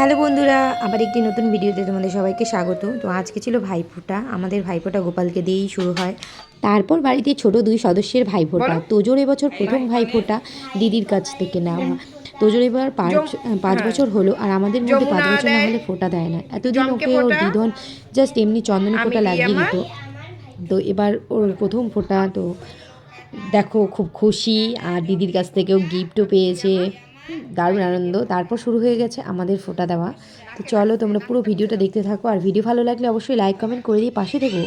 Hello বন্ধুরা, আবার একটি নতুন ভিডিওতে তোমাদের সবাইকে স্বাগত। তো আজকে ছিল ভাইফোঁটা। আমাদের ভাইফোঁটা গোপালকে দিয়েই শুরু হয়। তারপর বাড়িতে ছোট 2 সদস্যের ভাইফোঁটা। তোজোর এবছর প্রথম ভাইফোঁটা দিদির কাছ থেকে নেওয়া। তোজোর এবার 5 বছর হলো, আর আমাদের মধ্যে 5 বছর না হলে ফোঁটা দেয় না। এতদিন ওকে ওর দিদন জাস্ট এমনি চন্দনে ফোঁটা লাগিয়ে দিত। তো এবার ওর প্রথম ফোঁটা। তো দেখো খুব খুশি, আর দিদির কাছ থেকেও গিফটও পেয়েছে। দারুণ আনন্দ। তারপর শুরু হয়ে গেছে আমাদের ফোঁটা দেওয়া। তো চলো তোমরা পুরো ভিডিওটা দেখতে থাকো, আর ভিডিও ভালো লাগলে অবশ্যই লাইক কমেন্ট করে দিয়ে পাশে থেকো।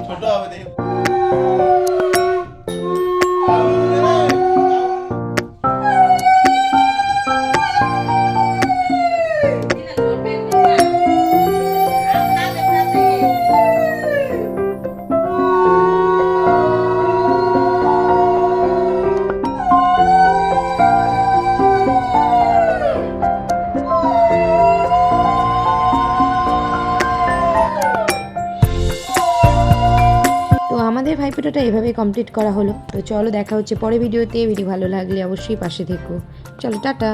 ছোট হবে দেখি। আমাদের ভাইফোঁটাটা এভাবে কমপ্লিট করা হলো। তো চলো দেখা হচ্ছে পরে ভিডিওতে। ভিডিও ভালো লাগলে অবশ্যই পাশে থেকো। চলো টাটা।